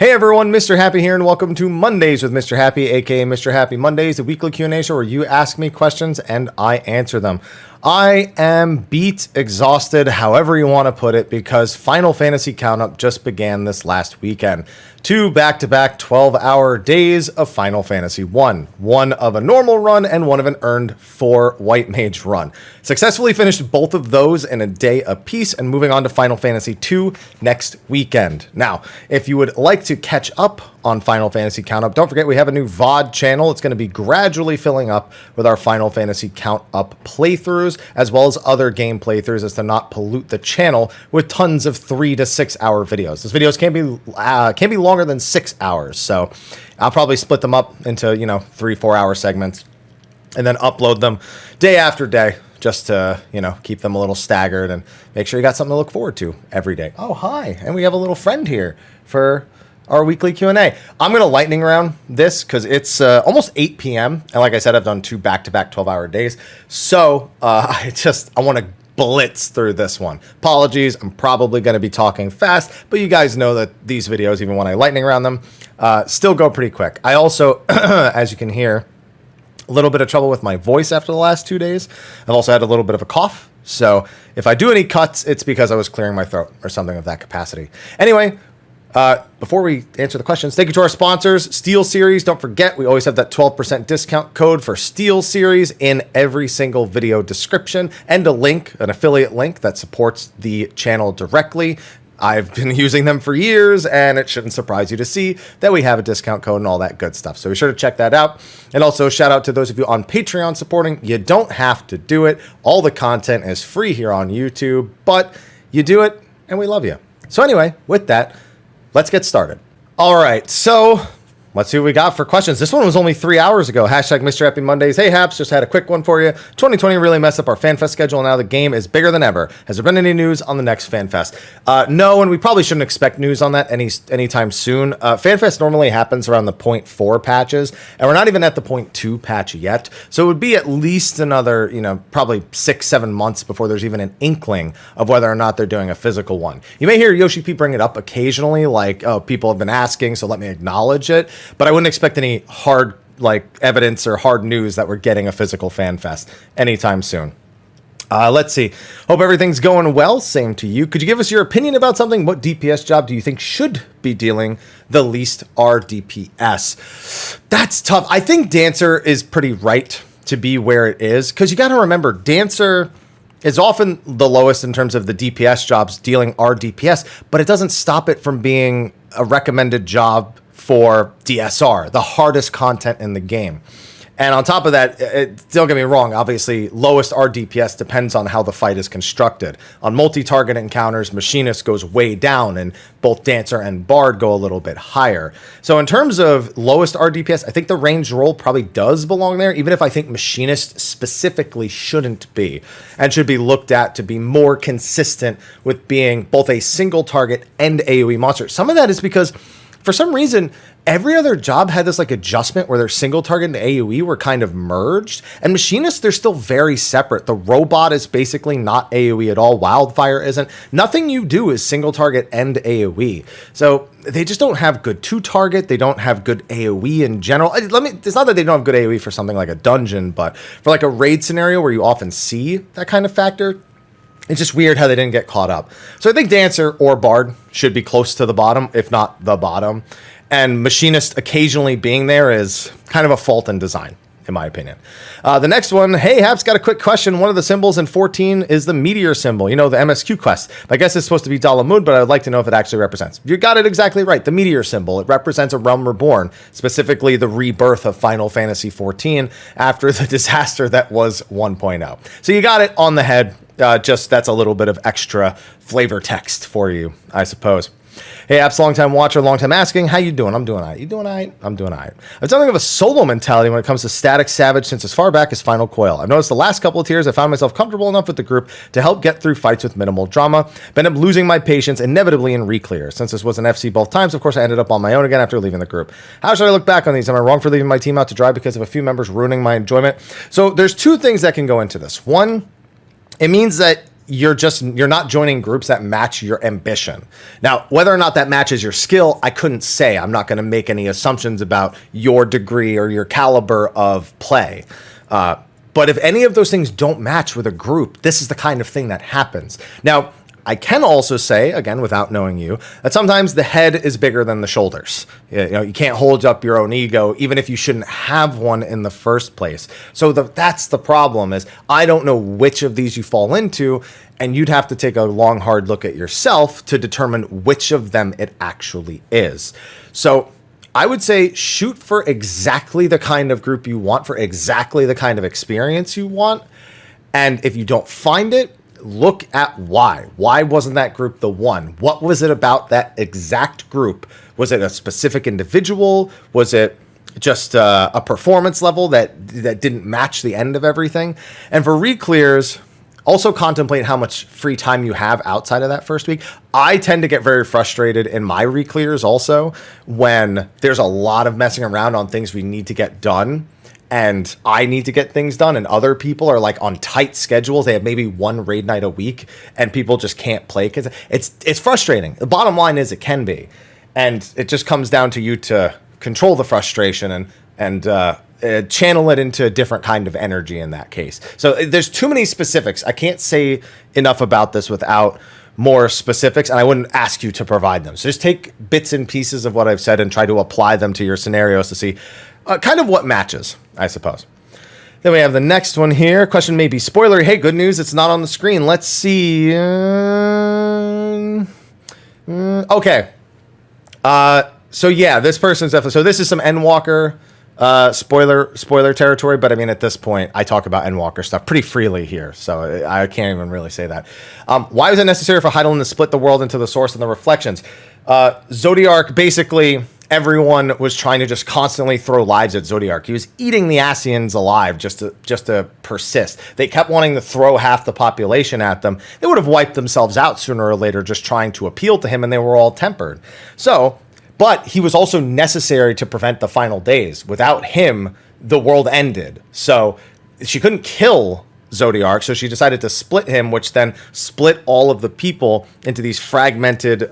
Hey everyone, Mr. Happy here, and welcome to Mondays with Mr. Happy, aka Mr. Happy Mondays, the weekly Q&A show where you ask me questions and I answer them. I am beat, exhausted, however you want to put it, because Final Fantasy Count-Up just began this last weekend. 2 back-to-back 12-hour days of Final Fantasy 1. One of a normal run and one of an earned 4 White Mage run. Successfully finished both of those in a day apiece and moving on to Final Fantasy 2 next weekend. Now, if you would like to catch up on Final Fantasy Count-Up, don't forget we have a new VOD channel. It's going to be gradually filling up with our Final Fantasy Count-Up playthroughs, as well as other game playthroughs, as to not pollute the channel with tons of 3 to 6 hour videos. Those videos can be longer than 6 hours, so I'll probably split them up into 3-4 hour segments and then upload them day after day, just to keep them a little staggered and make sure you got something to look forward to every day. Oh, hi, and we have a little friend here for our weekly Q&A. I'm going to lightning round this because it's almost 8 p.m. And like I said, I've done 2 back-to-back 12-hour days. So I want to blitz through this one. Apologies, I'm probably going to be talking fast, but you guys know that these videos, even when I lightning round them, still go pretty quick. I also, as you can hear, a little bit of trouble with my voice after the last 2 days. I've also had a little bit of a cough. So if I do any cuts, it's because I was clearing my throat or something of that capacity. Anyway, before we answer the questions, thank you to our sponsors, SteelSeries. Don't forget, we always have that 12% discount code for SteelSeries in every single video description, and a link, an affiliate link that supports the channel directly. I've been using them for years, and it shouldn't surprise you to see that we have a discount code and all that good stuff. So be sure to check that out. And also, shout out to those of you on Patreon supporting. You don't have to do it. All the content is free here on YouTube, but you do it, and we love you. So anyway, with that, let's get started. All right, so let's see what we got for questions. This one was only 3 hours ago. Hashtag Mr. Happy Mondays. Hey, Haps, just had a quick one for you. 2020 really messed up our FanFest schedule, and now the game is bigger than ever. Has there been any news on the next FanFest? No, and we probably shouldn't expect news on that anytime soon. FanFest normally happens around the 0.4 patches, and we're not even at the 0.2 patch yet. So it would be at least another, probably 6-7 months before there's even an inkling of whether or not they're doing a physical one. You may hear Yoshi P bring it up occasionally, like, oh, people have been asking, so let me acknowledge it. But I wouldn't expect any hard evidence or hard news that we're getting a physical FanFest anytime soon. Let's see. Hope everything's going well. Same to you. Could you give us your opinion about something? What DPS job do you think should be dealing the least RDPS? That's tough. I think Dancer is pretty right to be where it is, because you got to remember, Dancer is often the lowest in terms of the DPS jobs dealing RDPS, but it doesn't stop it from being a recommended job for DSR, the hardest content in the game. And on top of that, don't get me wrong, obviously, lowest RDPS depends on how the fight is constructed. On multi-target encounters, Machinist goes way down, and both Dancer and Bard go a little bit higher. So in terms of lowest RDPS, I think the ranged role probably does belong there, even if I think Machinist specifically shouldn't be, and should be looked at to be more consistent with being both a single target and AoE monster. Some of that is because, for some reason, every other job had this adjustment where their single target and AoE were kind of merged. And Machinists, they're still very separate. The robot is basically not AoE at all. Wildfire isn't. Nothing you do is single target and AoE. So they just don't have good 2-target. They don't have good AoE in general. It's not that they don't have good AoE for something like a dungeon, but for a raid scenario where you often see that kind of factor, it's just weird how they didn't get caught up. So I think Dancer or Bard should be close to the bottom, if not the bottom. And Machinist occasionally being there is kind of a fault in design, in my opinion. The next one, hey, Haps, got a quick question. One of the symbols in 14 is the meteor symbol, the MSQ quest. I guess it's supposed to be Dalamud, but I would like to know if it actually represents. You got it exactly right. The meteor symbol. It represents a realm reborn, specifically the rebirth of Final Fantasy 14 after the disaster that was 1.0. So you got it on the head. Just that's a little bit of extra flavor text for you, I suppose. Hey, Apps, long-time watcher, long-time asking, how you doing? I'm doing all right. You doing all right? I'm doing all right. I've something of a solo mentality when it comes to Static Savage since as far back as Final Coil. I've noticed the last couple of tiers I found myself comfortable enough with the group to help get through fights with minimal drama, but ended up losing my patience inevitably in Reclear. Since this was an FC both times, of course, I ended up on my own again after leaving the group. How should I look back on these? Am I wrong for leaving my team out to dry because of a few members ruining my enjoyment? So there's 2 things that can go into this. One, it means that you're not joining groups that match your ambition. Now, whether or not that matches your skill, I couldn't say. I'm not going to make any assumptions about your degree or your caliber of play. But if any of those things don't match with a group, this is the kind of thing that happens. Now, I can also say, again, without knowing you, that sometimes the head is bigger than the shoulders. You can't hold up your own ego, even if you shouldn't have one in the first place. So that's the problem, is I don't know which of these you fall into, and you'd have to take a long, hard look at yourself to determine which of them it actually is. So I would say shoot for exactly the kind of group you want, for exactly the kind of experience you want. And if you don't find it, look at why. Why wasn't that group the one? What was it about that exact group? Was it a specific individual? Was it just a performance level that didn't match the end of everything? And for re-clears, also contemplate how much free time you have outside of that first week. I tend to get very frustrated in my re-clears also when there's a lot of messing around on things we need to get done. And I need to get things done, and other people are like on tight schedules. They have maybe one raid night a week, and people just can't play because it's frustrating. The bottom line is it can be, and it just comes down to you to control the frustration and channel it into a different kind of energy in that case. So there's too many specifics. I can't say enough about this without more specifics, and I wouldn't ask you to provide them. So just take bits and pieces of what I've said and try to apply them to your scenarios to see kind of what matches, I suppose. Then we have the next one here. Question may be spoilery. Hey, good news, it's not on the screen. Let's see. Okay. So yeah, this person's definitely... So this is some Endwalker spoiler territory, but I mean, at this point, I talk about Endwalker stuff pretty freely here, so I can't even really say that. Why was it necessary for Hydaelyn to split the world into the source and the reflections? Zodiark, basically... Everyone was trying to just constantly throw lives at Zodiark. He was eating the Ascians alive just to persist. They kept wanting to throw half the population at them. They would have wiped themselves out sooner or later just trying to appeal to him, and they were all tempered. So, but he was also necessary to prevent the final days. Without him, the world ended. So she couldn't kill Zodiark, so she decided to split him, which then split all of the people into these fragmented,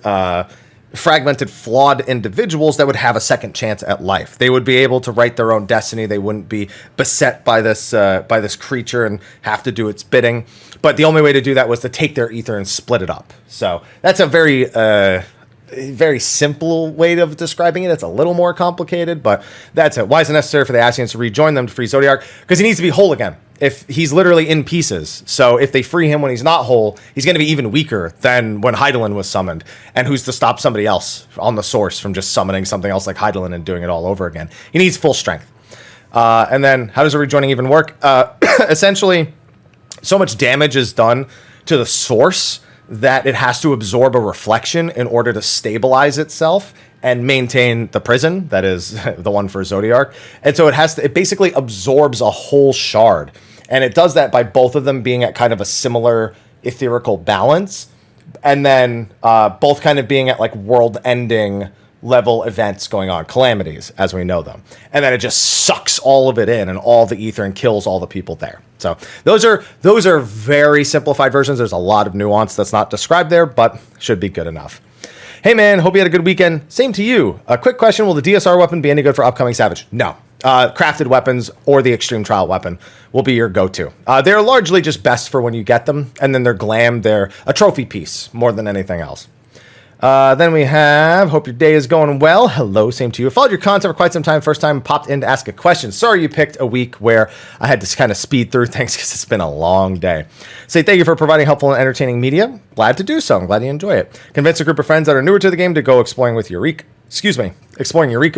flawed individuals that would have a second chance at life. They would be able to write their own destiny. They wouldn't be beset by this creature and have to do its bidding. But the only way to do that was to take their ether and split it up. So that's a very simple way of describing it. It's a little more complicated, but that's it. Why is it necessary for the Ascians to rejoin them to free Zodiark? Because he needs to be whole again. If he's literally in pieces. So if they free him when he's not whole, he's going to be even weaker than when Hydaelyn was summoned. And who's to stop somebody else on the source from just summoning something else like Hydaelyn and doing it all over again? He needs full strength. And then how does a rejoining even work? Essentially, so much damage is done to the source that it has to absorb a reflection in order to stabilize itself and maintain the prison, that is the one for Zodiark. And so it basically absorbs a whole shard. And it does that by both of them being at kind of a similar etherical balance. And then both kind of being at like world-ending level events going on, calamities as we know them. And then it just sucks all of it in and all the ether and kills all the people there. So those are very simplified versions. There's a lot of nuance that's not described there, but should be good enough. Hey man, hope you had a good weekend. Same to you. A quick question, will the DSR weapon be any good for upcoming Savage? No. Crafted weapons or the extreme trial weapon will be your go-to. They're largely just best for when you get them, and then they're glam. They're a trophy piece more than anything else. Then we have, hope your day is going well. Hello, same to you. Followed your content for quite some time. First time popped in to ask a question. Sorry you picked a week where I had to kind of speed through things because it's been a long day. Say thank you for providing helpful and entertaining media. Glad to do so. I'm glad you enjoy it. Convince a group of friends that are newer to the game to go exploring Eureka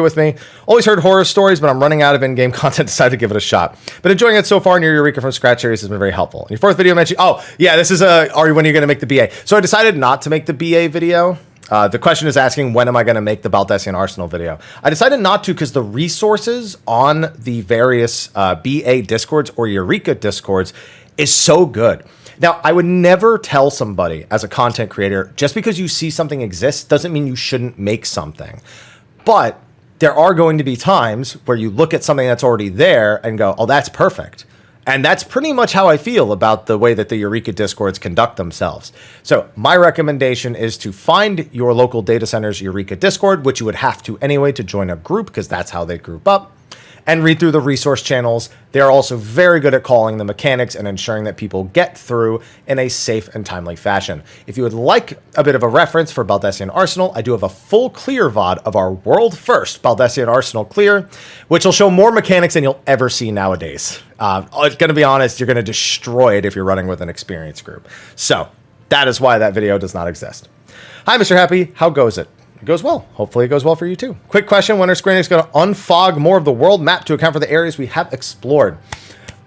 with me. Always heard horror stories, but I'm running out of in-game content. Decided to give it a shot. But enjoying it so far, and your Eureka from Scratch series has been very helpful. In your fourth video mentioned, this is when are you going to make the BA? So I decided not to make the BA video. The question is asking, when am I going to make the Baldesion Arsenal video? I decided not to because the resources on the various BA Discords or Eureka Discords is so good. Now, I would never tell somebody as a content creator, just because you see something exist doesn't mean you shouldn't make something. But there are going to be times where you look at something that's already there and go, oh, that's perfect. And that's pretty much how I feel about the way that the Eureka Discords conduct themselves. So my recommendation is to find your local data center's Eureka Discord, which you would have to anyway to join a group, because that's how they group up, and read through the resource channels. They are also very good at calling the mechanics and ensuring that people get through in a safe and timely fashion. If you would like a bit of a reference for Baldesion Arsenal, I do have a full clear VOD of our world first Baldesion Arsenal clear, which will show more mechanics than you'll ever see nowadays. It's going to be honest, you're going to destroy it if you're running with an experienced group. So that is why that video does not exist. Hi, Mr. Happy. How goes it? It goes well. Hopefully it goes well for you too. Quick question, when are Square Enix going to unfog more of the world map to account for the areas we have explored?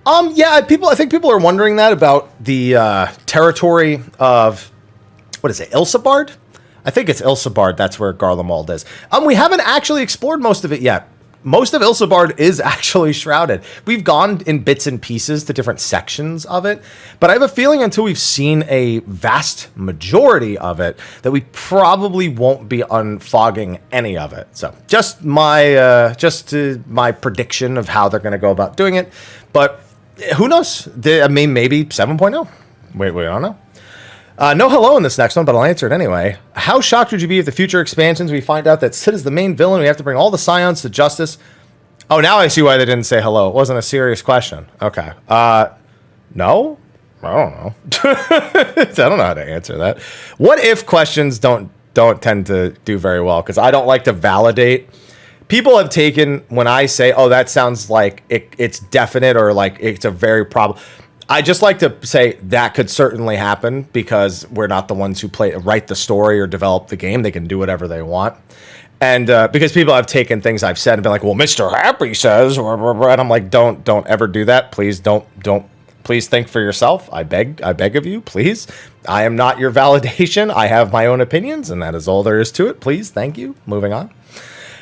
Yeah, I think people are wondering that about the territory of, what is it, Ilsabard? I think it's Ilsabard. That's where Garlemald is. We haven't actually explored most of it yet. Most of Ilsabard is actually shrouded. We've gone in bits and pieces to different sections of it, but I have a feeling until we've seen a vast majority of it, that we probably won't be unfogging any of it. So just my prediction of how they're going to go about doing it. But who knows? Maybe 7.0. We don't know. No hello in this next one, but I'll answer it anyway. How shocked would you be if the future expansions we find out that Cid is the main villain? We have to bring all the Scions to justice. Oh, now I see why they didn't say hello. It wasn't a serious question. Okay. No? I don't know. I don't know how to answer that. What if questions don't tend to do very well? Because I don't like to validate. People have taken when I say, oh, that sounds like it's definite or like it's a very problem. I just like to say that could certainly happen because we're not the ones who write the story or develop the game. They can do whatever they want. And because people have taken things I've said and been like, well, Mr. Happy says, and I'm like, don't ever do that. Please don't, please think for yourself. I beg of you, please. I am not your validation. I have my own opinions and that is all there is to it. Please. Thank you. Moving on.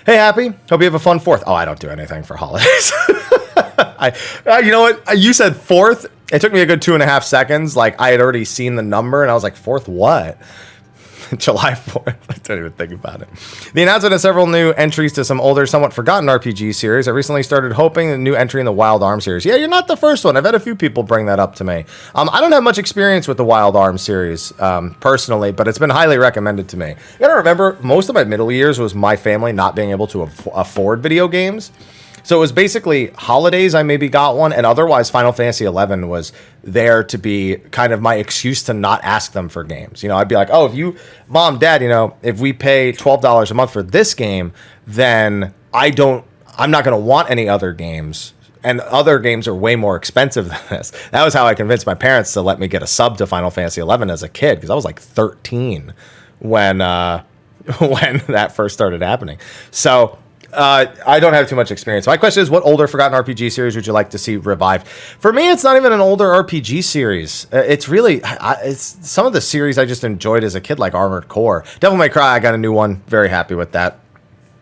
Hey, Happy. Hope you have a fun 4th. Oh, I don't do anything for holidays. You know what? You said 4th. It took me a good 2.5 seconds. Like, I had already seen the number, and I was like, 4th what? July 4th. I don't even think about it. The announcement of several new entries to some older, somewhat forgotten RPG series. I recently started hoping a new entry in the Wild Arms series. Yeah, you're not the first one. I've had a few people bring that up to me. I don't have much experience with the Wild Arms series, personally, but it's been highly recommended to me. You gotta remember, most of my middle years was my family not being able to afford video games. So it was basically holidays, I maybe got one, and otherwise Final Fantasy XI was there to be kind of my excuse to not ask them for games. You know, I'd be like, oh, if you, Mom, Dad, you know, if we pay $12 a month for this game, then I'm not going to want any other games. And other games are way more expensive than this. That was how I convinced my parents to let me get a sub to Final Fantasy XI as a kid, because I was like 13 when that first started happening. So I don't have too much experience. My question is, what older forgotten RPG series would you like to see revived? For me, it's not even an older RPG series. It's really, it's some of the series I just enjoyed as a kid, like Armored Core. Devil May Cry, I got a new one. Very happy with that.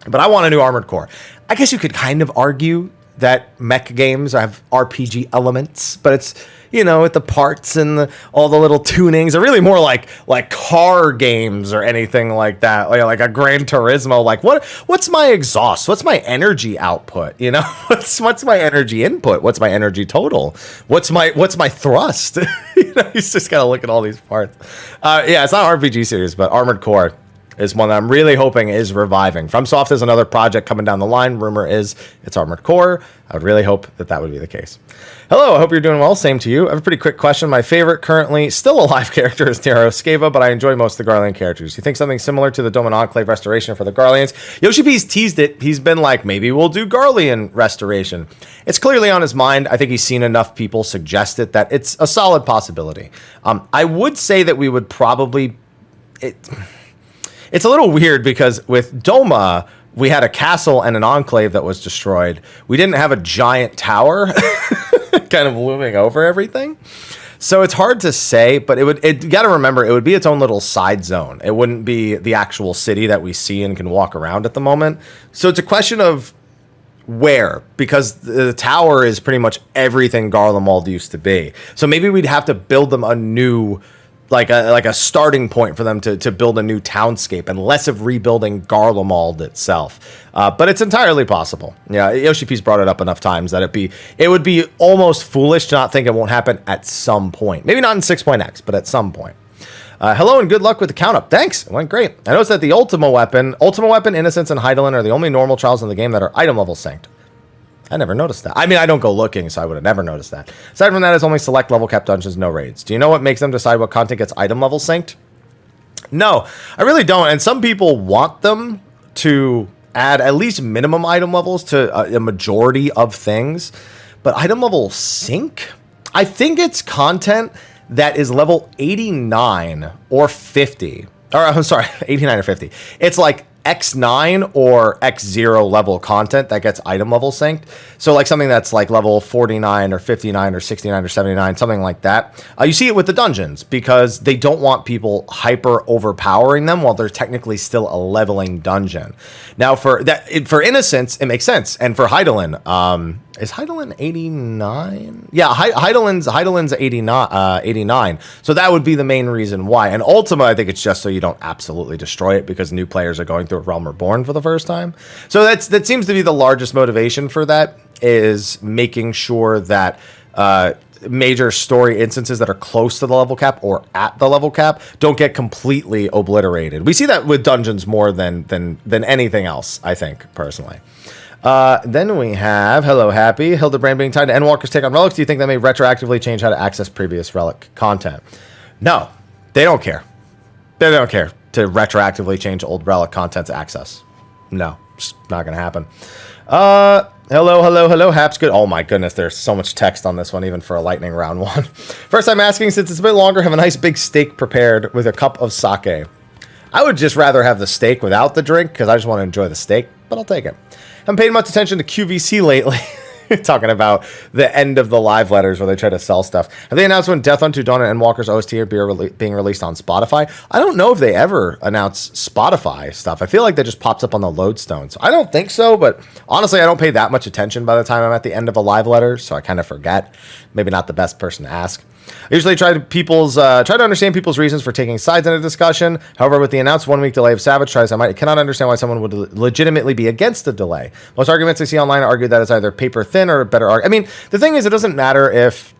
But I want a new Armored Core. I guess you could kind of argue that mech games have RPG elements, but it's, you know, with the parts and all the little tunings, are really more like car games or anything like that, like a Gran Turismo. Like what's my exhaust? What's my energy output? You know, what's my energy input? What's my energy total? What's my thrust? You know, he's just gotta look at all these parts. Yeah, it's not an RPG series, but Armored Core is one that I'm really hoping is reviving. FromSoft is another project coming down the line. Rumor is it's Armored Core. I would really hope that would be the case. Hello, I hope you're doing well. Same to you. I have a pretty quick question. My favorite currently still alive character is Nero Scava, but I enjoy most of the Garlean characters. You think something similar to the Doman Enclave restoration for the Garleans? Yoshi P's teased it. He's been like, maybe we'll do Garlean restoration. It's clearly on his mind. I think he's seen enough people suggest it that it's a solid possibility. I would say that we would probably... It's a little weird because with Doma, we had a castle and an enclave that was destroyed. We didn't have a giant tower kind of looming over everything. So it's hard to say, but you got to remember, it would be its own little side zone. It wouldn't be the actual city that we see and can walk around at the moment. So it's a question of where, because the tower is pretty much everything Garlemald used to be. So maybe we'd have to build them a new like a starting point for them to build a new townscape and less of rebuilding Garlemald itself. But it's entirely possible. Yeah, Yoshi-P's brought it up enough times that it would be almost foolish to not think it won't happen at some point. Maybe not in 6.x, but at some point. Hello and good luck with the count up. Thanks. It went great. I noticed that the Ultima Weapon, Innocence, and Hydaelyn are the only normal trials in the game that are item level synced. I never noticed that. I mean, I don't go looking, so I would have never noticed that. Aside from that, it's only select level cap dungeons, no raids. Do you know what makes them decide what content gets item level synced? No, I really don't. And some people want them to add at least minimum item levels to a majority of things. But item level sync? I think it's content that is level 89 or 50. Or, I'm sorry, 89 or 50. It's like X9 or X0 level content that gets item level synced. So like something that's like level 49 or 59 or 69 or 79, something like that. You see it with the dungeons because they don't want people hyper overpowering them while they're technically still a leveling dungeon. Now for Innocence, it makes sense. And for Hydaelyn, is Hydaelyn 89? Yeah, Hydaelyn's 89. So that would be the main reason why. And Ultima, I think it's just so you don't absolutely destroy it because new players are going through Realm Reborn for the first time. So that seems to be the largest motivation for that, is making sure that major story instances that are close to the level cap or at the level cap don't get completely obliterated. We see that with dungeons more than anything else, I think, personally. Then we have, hello, Happy. Hildebrand being tied to Endwalker's take on relics. Do you think that may retroactively change how to access previous relic content? No, they don't care. They don't care to retroactively change old relic content's access. No, it's not going to happen. Hello, Haps. Good. Oh my goodness, there's so much text on this one, even for a lightning round one. First, I'm asking, since it's a bit longer, have a nice big steak prepared with a cup of sake. I would just rather have the steak without the drink because I just want to enjoy the steak, but I'll take it. Haven't paid much attention to QVC lately. Talking about the end of the live letters where they try to sell stuff. Have they announced when Death Unto Dawn and Endwalker's OST are being released on Spotify? I don't know if they ever announce Spotify stuff. I feel like that just pops up on the lodestone. So I don't think so, but honestly, I don't pay that much attention by the time I'm at the end of a live letter, so I kind of forget. Maybe not the best person to ask. I usually try to understand people's reasons for taking sides in a discussion. However, with the announced 1 week delay of Savage Tries, I cannot understand why someone would legitimately be against the delay. Most arguments I see online argue that it's either paper thin or a better argument. I mean, the thing is, it doesn't matter if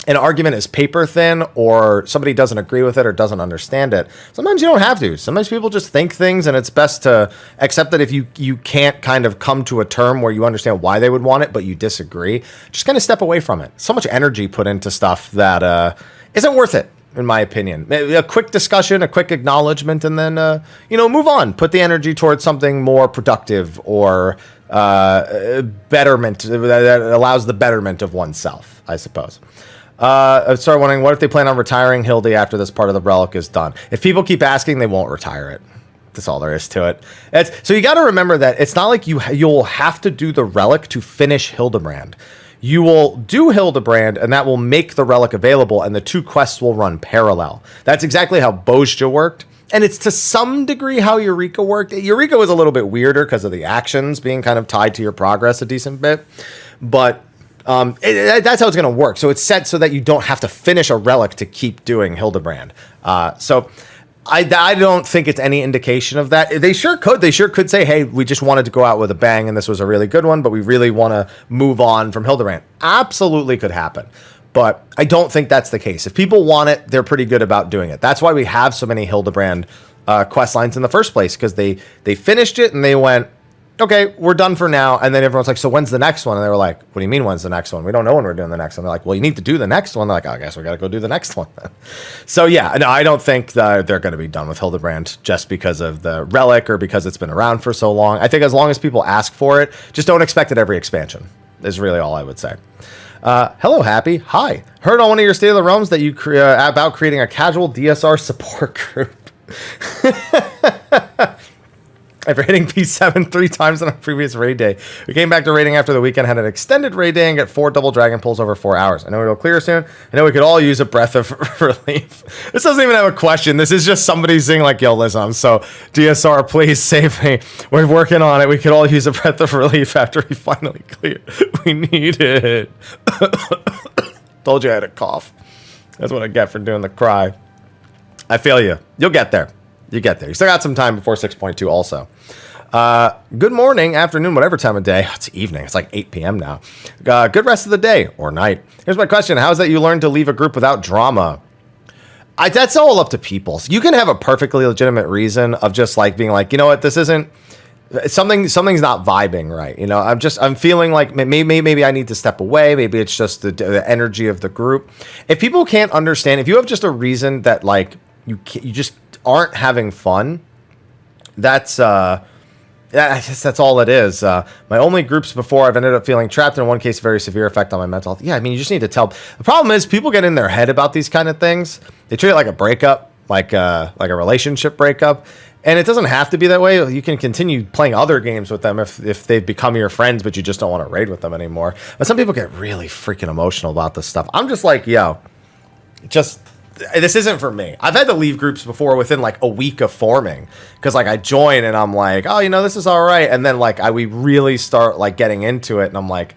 an argument is paper thin or somebody doesn't agree with it or doesn't understand it. Sometimes you don't have to. Sometimes people just think things, and it's best to accept that if you can't kind of come to a term where you understand why they would want it, but you disagree, just kind of step away from it. So much energy put into stuff that isn't worth it, in my opinion. A quick discussion, a quick acknowledgement, and then, move on. Put the energy towards something more productive or betterment that allows the betterment of oneself, I suppose. I started wondering, what if they plan on retiring Hildy after this part of the relic is done? If people keep asking, they won't retire it. That's all there is to it. So you got to remember that it's not like you'll have to do the relic to finish Hildebrand. You will do Hildebrand, and that will make the relic available, and the two quests will run parallel. That's exactly how Bozja worked. And it's to some degree how Eureka worked. Eureka was a little bit weirder because of the actions being kind of tied to your progress a decent bit. But that's how it's going to work. So it's set so that you don't have to finish a relic to keep doing Hildebrand. So I don't think it's any indication of that. They sure could. They sure could say, hey, we just wanted to go out with a bang and this was a really good one, but we really want to move on from Hildebrand. Absolutely could happen. But I don't think that's the case. If people want it, they're pretty good about doing it. That's why we have so many Hildebrand quest lines in the first place, because they finished it and they went, okay, we're done for now. And then everyone's like, so when's the next one? And they were like, what do you mean when's the next one? We don't know when we're doing the next one. They're like, well, you need to do the next one. They're like, oh, I guess we got to go do the next one. So yeah, no, I don't think that they're going to be done with Hildebrand just because of the relic or because it's been around for so long. I think as long as people ask for it, just don't expect it every expansion is really all I would say. Hello, Happy. Hi. Heard on one of your State of the Realms that you about creating a casual DSR support group. After hitting P7 3 times on a previous raid day, we came back to raiding after the weekend, had an extended raid day, and get 4 double dragon pulls over 4 hours. I know it'll clear soon. I know we could all use a breath of relief. This doesn't even have a question. This is just somebody saying like, yo, listen, so DSR, please save me. We're working on it. We could all use a breath of relief after we finally clear. We need it. Told you I had a cough. That's what I get for doing the cry. I feel you. You'll get there. You get there. You still got some time before 6.2 also. Good morning, afternoon, whatever time of day. It's evening. It's like 8 p.m. now. Good rest of the day or night. Here's my question. How is that you learn to leave a group without drama? That's all up to people. So you can have a perfectly legitimate reason of just like being like, you know what, this isn't something's not vibing right. You know, I'm feeling like maybe I need to step away. Maybe it's just the energy of the group. If people can't understand, if you have just a reason that like you just aren't having fun, that's I guess that's all it is. My only groups before, I've ended up feeling trapped, in one case, very severe effect on my mental health. Yeah, I mean, you just need to tell. The problem is people get in their head about these kind of things. They treat it like a breakup, like a relationship breakup. And it doesn't have to be that way. You can continue playing other games with them if they've become your friends, but you just don't want to raid with them anymore. But some people get really freaking emotional about this stuff. I'm just like, yo, this isn't for me. I've had to leave groups before within like a week of forming because like I join and I'm like, oh, you know, this is all right. And then like we really start like getting into it and I'm like,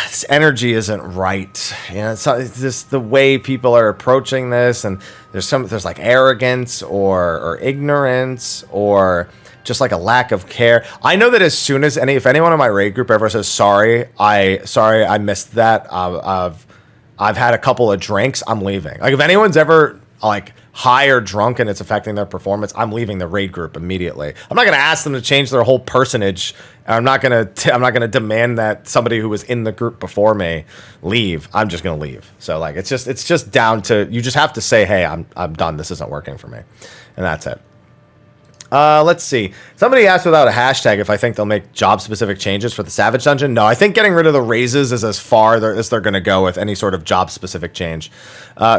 this energy isn't right. You know, it's just the way people are approaching this, and there's like arrogance or ignorance or just like a lack of care. I know that as soon as if anyone in my raid group ever says sorry, I missed that. I've had a couple of drinks, I'm leaving. Like if anyone's ever like high or drunk and it's affecting their performance, I'm leaving the raid group immediately. I'm not going to ask them to change their whole personage. I'm not going to demand that somebody who was in the group before me leave. I'm just going to leave. So like it's just down to, you just have to say, hey, I'm done. This isn't working for me. And that's it. Let's see. Somebody asked without a hashtag if I think they'll make job-specific changes for the Savage Dungeon. No, I think getting rid of the raises is as far as they're going to go with any sort of job-specific change.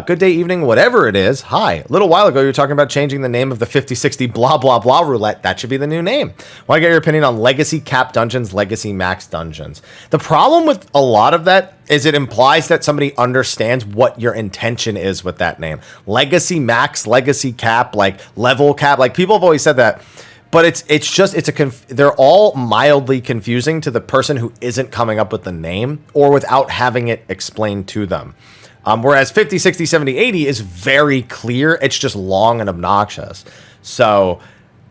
Good day, evening, whatever it is. Hi. A little while ago, you were talking about changing the name of the 50/60 blah, blah, blah roulette. That should be the new name. Want to get your opinion on Legacy Cap Dungeons, Legacy Max Dungeons. The problem with a lot of that is it implies that somebody understands what your intention is with that name. Legacy Max, Legacy Cap, like Level Cap. Like people have always said that. But they're all mildly confusing to the person who isn't coming up with the name or without having it explained to them. Whereas 50, 60, 70, 80 is very clear. It's just long and obnoxious. So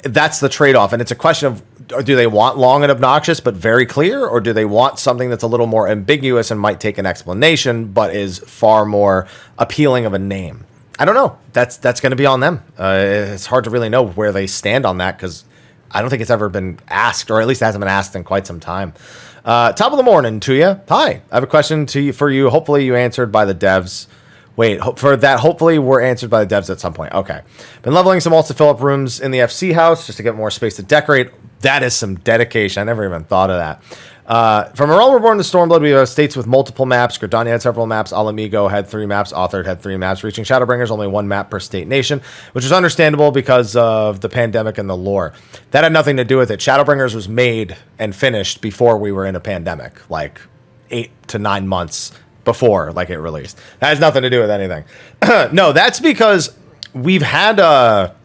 that's the trade-off. And it's a question of, do they want long and obnoxious but very clear? Or do they want something that's a little more ambiguous and might take an explanation but is far more appealing of a name? I don't know. That's going to be on them. It's hard to really know where they stand on that because I don't think it's ever been asked, or at least hasn't been asked in quite some time. Top of the morning to you. Hi. I have a question for you. Hopefully you answered by the devs. Wait, for that, hopefully we're answered by the devs at some point. Okay. Been leveling some alts to fill up rooms in the FC house just to get more space to decorate. That is some dedication. I never even thought of that. From A Realm Reborn to Stormblood, we have states with multiple maps. Gridania had several maps. Alamigo had 3 maps. Authored had 3 maps. Reaching Shadowbringers, only 1 map per state nation, which is understandable because of the pandemic and the lore. That had nothing to do with it. Shadowbringers was made and finished before we were in a pandemic, like 8 to 9 months before like it released. That has nothing to do with anything. No, that's because we've had a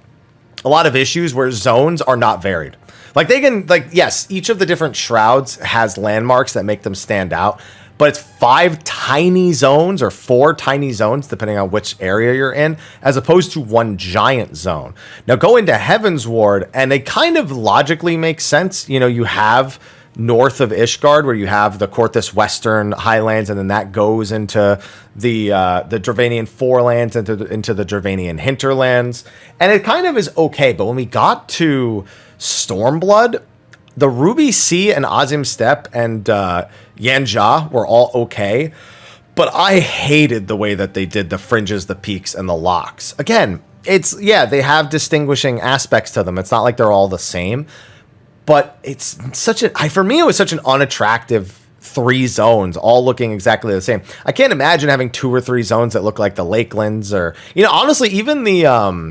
lot of issues where zones are not varied. Like they can, like, yes, each of the different shrouds has landmarks that make them stand out, but it's 5 tiny zones or 4 tiny zones, depending on which area you're in, as opposed to 1 giant zone. Now go into Heaven's Ward, and they kind of logically make sense. You know, you have north of Ishgard, where you have the Korthus Western Highlands, and then that goes into the Dravanian Forelands, into the Dravanian Hinterlands, and it kind of is okay. But when we got to Stormblood, the Ruby Sea and Azim Steppe and Yanja were all okay, but I hated the way that they did the fringes, the peaks, and the locks. Again, they have distinguishing aspects to them. It's not like they're all the same, but it's for me, it was such an unattractive 3 zones all looking exactly the same. I can't imagine having 2 or 3 zones that look like the Lakelands, or, you know, honestly, even the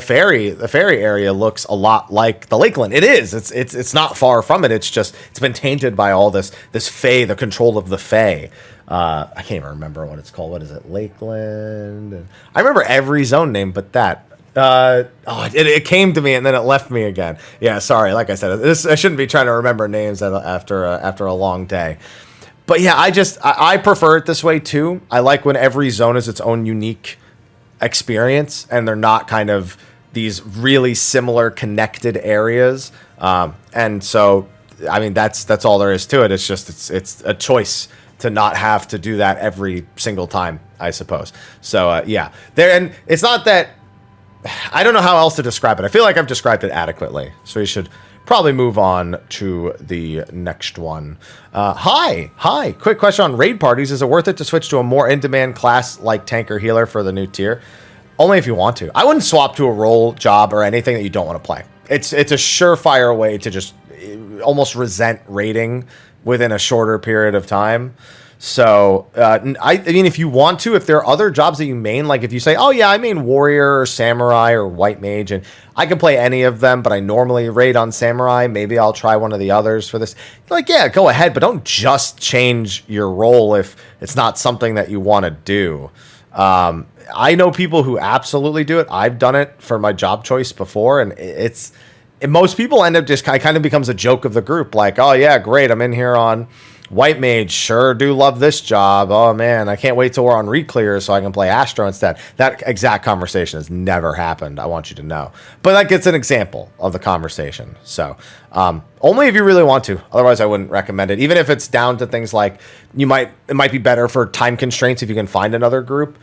ferry area looks a lot like the Lakeland. It is. It's not far from it. It's been tainted by all this Fae, the control of the Fae. I can't even remember what it's called. What is it? Lakeland. I remember every zone name but that. It came to me and then it left me again. Yeah, sorry. Like I said, I shouldn't be trying to remember names after a long day. But yeah, I prefer it this way too. I like when every zone is its own unique experience, and they're not kind of these really similar connected areas. And so, I mean, that's all there is to it. It's just it's a choice to not have to do that every single time, I suppose. So yeah, there, and it's not that, I don't know how else to describe it. I feel like I've described it adequately. So we should probably move on to the next one. Hi. Quick question on raid parties. Is it worth it to switch to a more in-demand class like tank or healer for the new tier? Only if you want to. I wouldn't swap to a role job or anything that you don't want to play. It's a surefire way to just almost resent raiding within a shorter period of time. So, I mean, if you want to, if there are other jobs that you main, like if you say, oh yeah, I main warrior or samurai or white mage, and I can play any of them, but I normally raid on samurai, maybe I'll try one of the others for this. Like, yeah, go ahead, but don't just change your role if it's not something that you want to do. I know people who absolutely do it. I've done it for my job choice before, and most people end up just kind of becomes a joke of the group. Like, oh yeah, great, I'm in here on white mage, sure do love this job. Oh man, I can't wait till we're on Reclear so I can play Astro instead. That exact conversation has never happened, I want you to know. But that gets an example of the conversation. So only if you really want to. Otherwise, I wouldn't recommend it. Even if it's down to things like it might be better for time constraints if you can find another group.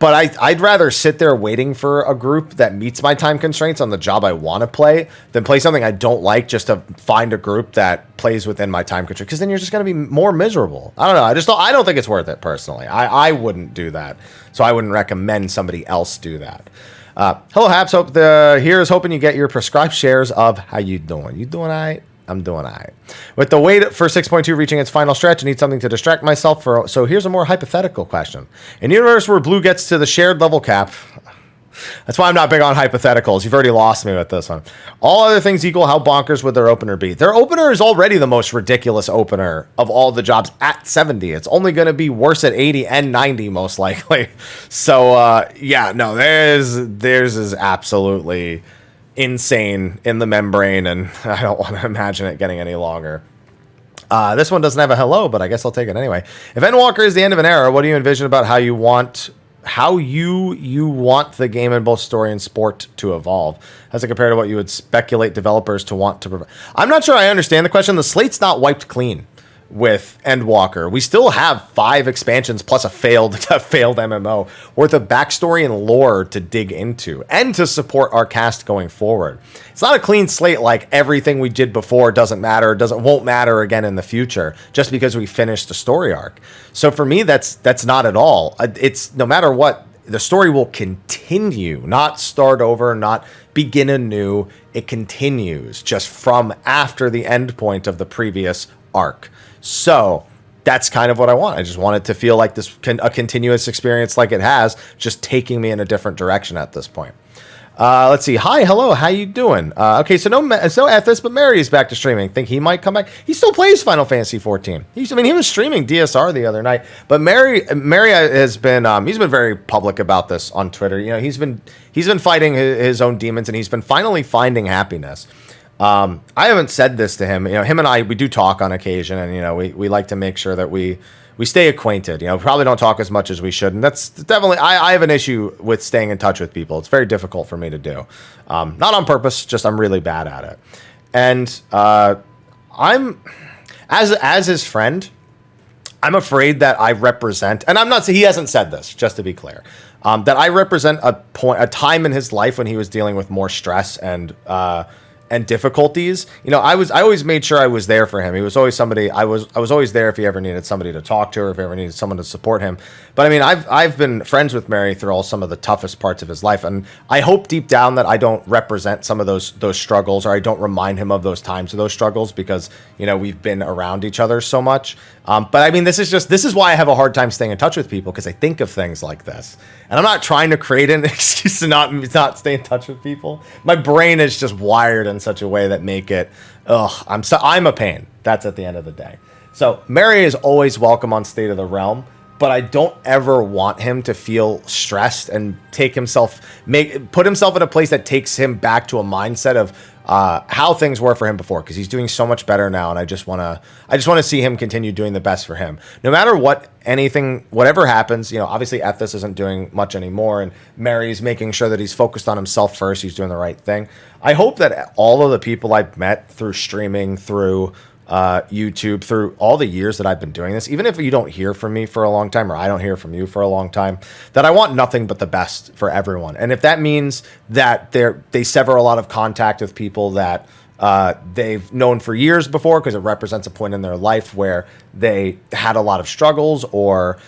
But I'd rather sit there waiting for a group that meets my time constraints on the job I want to play than play something I don't like just to find a group that plays within my time constraints. Because then you're just going to be more miserable. I don't know. I don't think it's worth it personally. I wouldn't do that. So I wouldn't recommend somebody else do that. Hello, Haps. Here is hoping you get your prescribed shares of how you doing. You doing all right? I'm doing all right. With the weight for 6.2 reaching its final stretch, I need something to distract myself for. So here's a more hypothetical question. In a universe where blue gets to the shared level cap, that's why I'm not big on hypotheticals. You've already lost me with this one. All other things equal, how bonkers would their opener be? Their opener is already the most ridiculous opener of all the jobs at 70. It's only going to be worse at 80 and 90 most likely. So yeah, no, theirs is absolutely insane in the membrane, and I don't want to imagine it getting any longer. This one doesn't have a hello, but I guess I'll take it anyway. If Endwalker is the end of an era, what do you envision about how you want the game in both story and sport to evolve? As it compared to what you would speculate developers to want to provide? I'm not sure I understand the question. The slate's not wiped clean with Endwalker. We still have 5 expansions plus a failed MMO worth of backstory and lore to dig into and to support our cast going forward. It's not a clean slate like everything we did before doesn't matter, won't matter again in the future just because we finished the story arc. So for me, that's not at all. It's no matter what, the story will continue, not start over, not begin anew. It continues just from after the end point of the previous arc. So that's kind of what I want. I just want it to feel like a continuous experience like it has, just taking me in a different direction at this point. Let's see. Hi, hello, how you doing? Okay, so no Ethis, but Mary is back to streaming. Think he might come back? He still plays Final Fantasy 14. He was streaming DSR the other night. But Mary has been he's been very public about this on Twitter. You know, he's been fighting his own demons, and he's been finally finding happiness. I haven't said this to him. You know, him and I, we do talk on occasion, and you know, we like to make sure that we stay acquainted. You know, probably don't talk as much as we should, and that's definitely I have an issue with staying in touch with people. It's very difficult for me to do, not on purpose, just I'm really bad at it. And I'm as his friend, I'm afraid that I represent, and I'm not saying he hasn't said this, just to be clear, that I represent a time in his life when he was dealing with more stress and difficulties. You know, I always made sure I was there for him. He was always somebody, I was always there if he ever needed somebody to talk to or if he ever needed someone to support him. But I mean, I've been friends with Mary through all some of the toughest parts of his life, and I hope deep down that I don't represent some of those struggles, or I don't remind him of those times of those struggles, because, you know, we've been around each other so much. But I mean, this is why I have a hard time staying in touch with people, because I think of things like this. And I'm not trying to create an excuse to not stay in touch with people. My brain is just wired in such a way that make it, I'm a pain. That's at the end of the day. So Mary is always welcome on State of the Realm, but I don't ever want him to feel stressed and put himself in a place that takes him back to a mindset of how things were for him before, because he's doing so much better now, and I just want to see him continue doing the best for him. No matter whatever happens, obviously Ethis isn't doing much anymore, and Mary's making sure that he's focused on himself first. He's doing the right thing. I hope that all of the people I've met through streaming, through YouTube, through all the years that I've been doing this, even if you don't hear from me for a long time, or I don't hear from you for a long time, that I want nothing but the best for everyone. And if that means that they sever a lot of contact with people that they've known for years before, because it represents a point in their life where they had a lot of struggles, or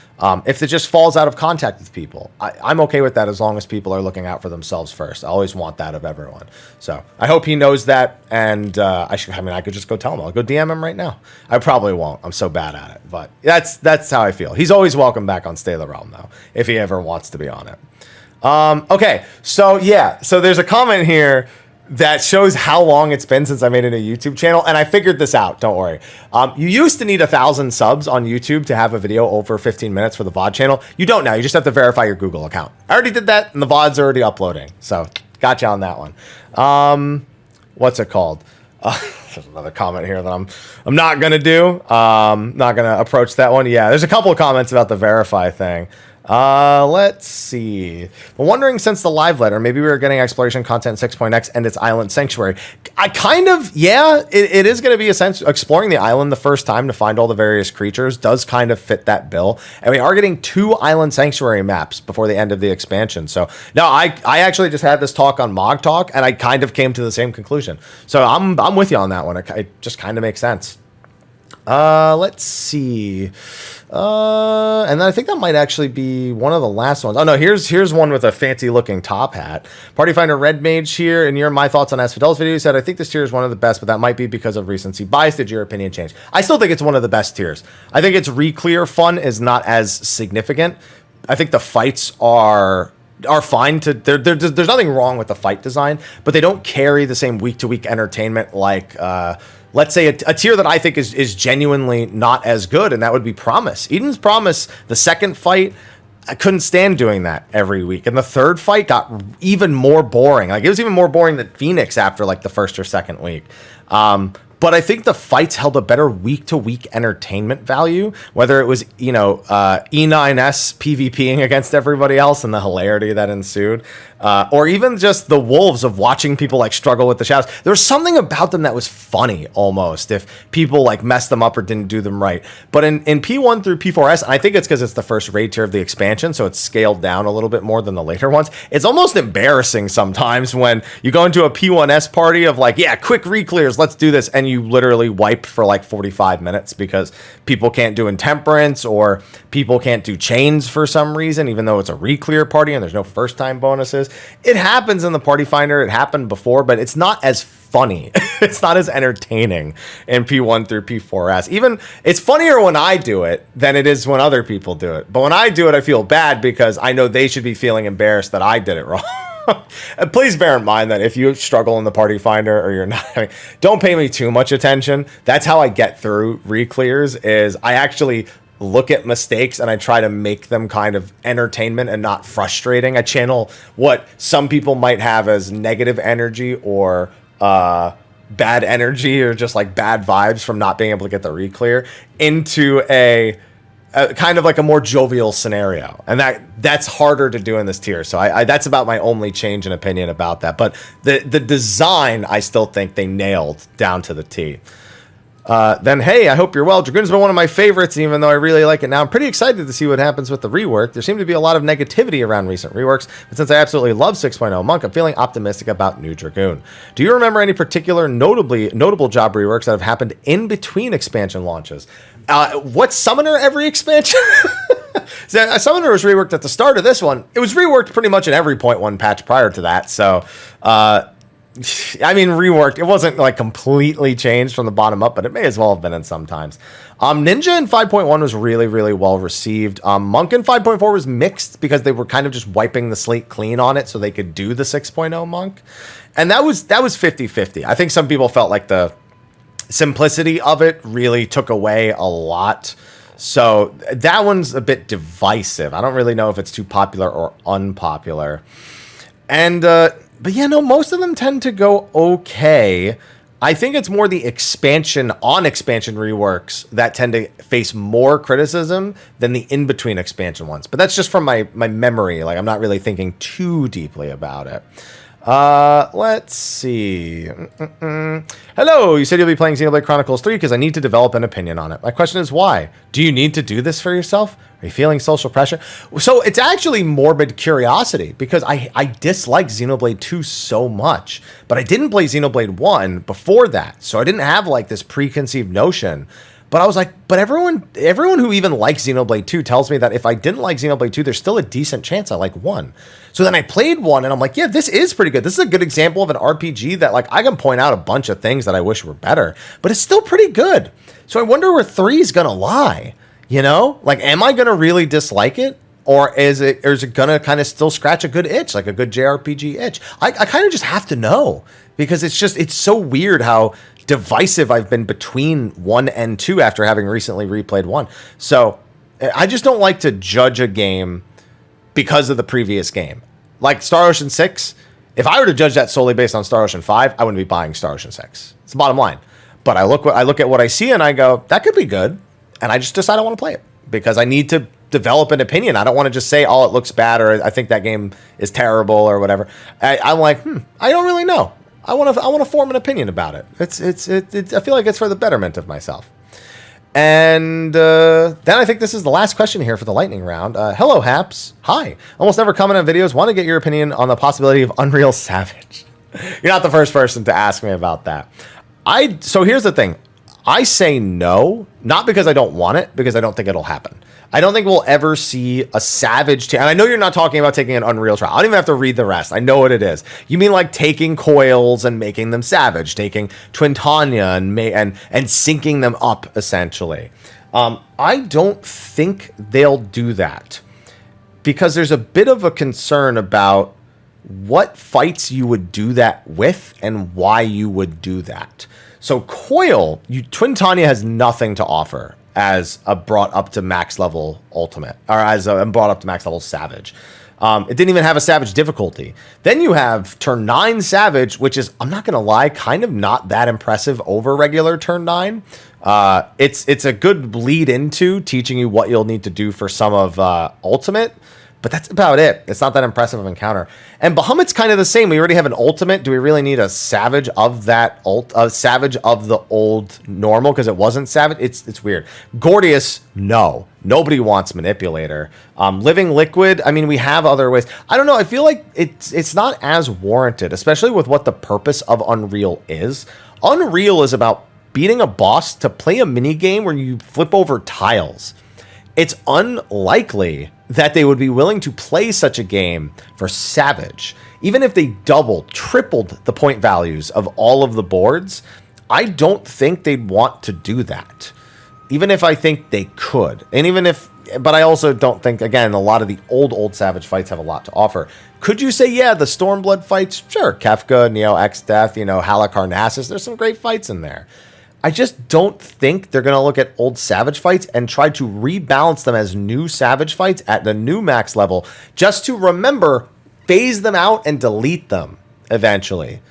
if it just falls out of contact with people, I'm okay with that, as long as people are looking out for themselves first. I always want that of everyone. So I hope he knows that, and I could just go tell him. I'll go DM him right now. I probably won't. I'm so bad at it, but that's how I feel. He's always welcome back on Stay the Realm, though, if he ever wants to be on it. Okay, so there's a comment here that shows how long it's been since I made a new YouTube channel, and I figured this out, don't worry. You used to need 1,000 subs on YouTube to have a video over 15 minutes for the VOD channel. You don't now, you just have to verify your Google account. I already did that, and the VOD's already uploading, so gotcha on that one. What's it called? There's another comment here that I'm not gonna do. Not gonna approach that one. Yeah, there's a couple of comments about the verify thing. Let's see. I'm wondering, since the live letter, maybe we were getting exploration content 6.x and its island sanctuary. It is going to be exploring the island the first time to find all the various creatures does kind of fit that bill. And we are getting 2 island sanctuary maps before the end of the expansion. So no, I actually just had this talk on Mog Talk, and I kind of came to the same conclusion. So I'm with you on that one. It just kind of makes sense. Let's see. And then I think that might actually be one of the last ones. Oh no, here's one with a fancy looking top hat. Party Finder Red Mage here, and my thoughts on Asphodel's video. He said, I think this tier is one of the best, but that might be because of recency bias. Did your opinion change? I still think it's one of the best tiers. I think its re-clear fun is not as significant. I think the fights are fine there's nothing wrong with the fight design, but they don't carry the same week-to-week entertainment like let's say a tier that I think is genuinely not as good, and that would be Promise. Eden's Promise, the second fight, I couldn't stand doing that every week. And the third fight got even more boring. Like, it was even more boring than Phoenix after like the first or second week. But I think the fights held a better week-to-week entertainment value, whether it was, E9S PvPing against everybody else and the hilarity that ensued, or even just the wolves of watching people like struggle with the shadows. There was something about them that was funny almost if people like messed them up or didn't do them right. But in P1 through P4S, and I think it's because it's the first raid tier of the expansion, so it's scaled down a little bit more than the later ones. It's almost embarrassing sometimes when you go into a P1S party of like, yeah, quick re-clears, let's do this, and you literally wipe for like 45 minutes because people can't do Intemperance or people can't do chains for some reason, even though it's a re-clear party and there's no first time bonuses. It happens in the Party Finder. It happened before, but it's not as funny. It's not as entertaining in P1 through P4S. Even it's funnier when I do it than it is when other people do it. But when I do it, I feel bad because I know they should be feeling embarrassed that I did it wrong. And please bear in mind that if you struggle in the Party Finder or you're not, don't pay me too much attention. That's how I get through re-clears, is I actually look at mistakes and I try to make them kind of entertainment and not frustrating. I channel what some people might have as negative energy or bad energy or just like bad vibes from not being able to get the re-clear into a kind of like a more jovial scenario, and that's harder to do in this tier. So I that's about my only change in opinion about that. But the design, I still think they nailed down to the T. Then, hey, I hope you're well. Dragoon's been one of my favorites, even though I really like it now. I'm pretty excited to see what happens with the rework. There seemed to be a lot of negativity around recent reworks, but since I absolutely love 6.0 Monk, I'm feeling optimistic about New Dragoon. Do you remember any particular notable job reworks that have happened in between expansion launches? What Summoner every expansion? Summoner was reworked at the start of this one. It was reworked pretty much in every 0.1 patch prior to that, so I mean, reworked. It wasn't like completely changed from the bottom up, but it may as well have been in sometimes. Ninja in 5.1 was really, really well received. Monk in 5.4 was mixed because they were kind of just wiping the slate clean on it so they could do the 6.0 Monk. And that was 50-50. I think some people felt like the simplicity of it really took away a lot. So that one's a bit divisive. I don't really know if it's too popular or unpopular. And But yeah, no, most of them tend to go okay. I think it's more the expansion reworks that tend to face more criticism than the in-between expansion ones. But that's just from my memory. Like, I'm not really thinking too deeply about it. Let's see. Hello, you said you'll be playing Xenoblade Chronicles 3 because I need to develop an opinion on it. My question is why? Do you need to do this for yourself? Are you feeling social pressure? So it's actually morbid curiosity because I dislike Xenoblade 2 so much, but I didn't play Xenoblade 1 before that. So I didn't have like this preconceived notion. But I was like, but everyone who even likes Xenoblade 2 tells me that if I didn't like Xenoblade 2, there's still a decent chance I like 1. So then I played 1 and I'm like, yeah, this is pretty good. This is a good example of an RPG that like I can point out a bunch of things that I wish were better, but it's still pretty good. So I wonder where 3 is going to lie, you know? Like, am I going to really dislike it? Or is it going to kind of still scratch a good itch, like a good JRPG itch? I kind of just have to know because it's so weird how divisive I've been between 1 and 2 after having recently replayed 1. So I just don't like to judge a game because of the previous game. Like Star Ocean 6, if I were to judge that solely based on Star Ocean 5, I wouldn't be buying Star Ocean 6. It's the bottom line. But I look at what I see and I go, that could be good. And I just decide I want to play it because I need to develop an opinion. I don't want to just say, oh, it looks bad or I think that game is terrible or whatever. I'm like, I don't really know. I want to form an opinion about it. I feel like it's for the betterment of myself. And then I think this is the last question here for the lightning round. Hello, Haps. Hi. Almost never comment on videos. Want to get your opinion on the possibility of Unreal Savage. You're not the first person to ask me about that. So here's the thing. I say no, not because I don't want it, because I don't think it'll happen. I don't think we'll ever see a Savage... and I know you're not talking about taking an Unreal trial. I don't even have to read the rest. I know what it is. You mean like taking coils and making them Savage, taking Twintania and syncing them up, essentially. I don't think they'll do that because there's a bit of a concern about what fights you would do that with and why you would do that. So Coil, Twintania has nothing to offer as a brought up to max level ultimate, or as a brought up to max level Savage. It didn't even have a Savage difficulty. Then you have turn 9 Savage, which is, I'm not going to lie, kind of not that impressive over regular turn 9. It's a good lead into teaching you what you'll need to do for some of ultimate. But that's about it. It's not that impressive of an encounter. And Bahamut's kind of the same. We already have an ultimate. Do we really need a Savage of that Savage of the old normal? Because it wasn't Savage. It's weird. Gordius, no. Nobody wants Manipulator. Living Liquid, I mean, we have other ways. I don't know. I feel like it's not as warranted, especially with what the purpose of Unreal is. Unreal is about beating a boss to play a mini game where you flip over tiles. It's unlikely that they would be willing to play such a game for Savage. Even if they doubled, tripled the point values of all of the boards, I don't think they'd want to do that. Even if I think they could. And even if, but I also don't think, again, a lot of the old Savage fights have a lot to offer. Could you say, yeah, the Stormblood fights? Sure, Kefka, Neo X Death, Halicarnassus, there's some great fights in there. I just don't think they're going to look at old Savage fights and try to rebalance them as new Savage fights at the new max level, just to remember, phase them out and delete them eventually.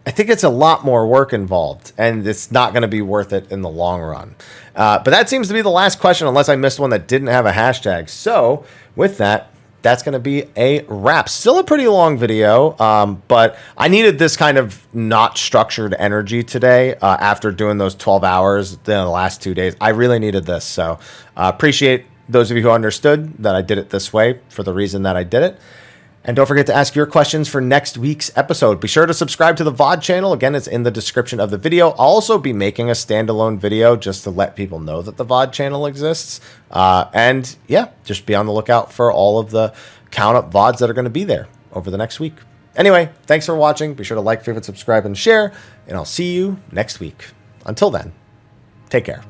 I think it's a lot more work involved, and it's not going to be worth it in the long run. But that seems to be the last question, unless I missed one that didn't have a hashtag. So with that, that's going to be a wrap. Still a pretty long video, but I needed this kind of not structured energy today after doing those 12 hours in the last 2 days. I really needed this, so appreciate those of you who understood that I did it this way for the reason that I did it. And don't forget to ask your questions for next week's episode. Be sure to subscribe to the VOD channel. Again, it's in the description of the video. I'll also be making a standalone video just to let people know that the VOD channel exists. And yeah, just be on the lookout for all of the count up VODs that are going to be there over the next week. Anyway, thanks for watching. Be sure to like, favorite, subscribe, and share. And I'll see you next week. Until then, take care.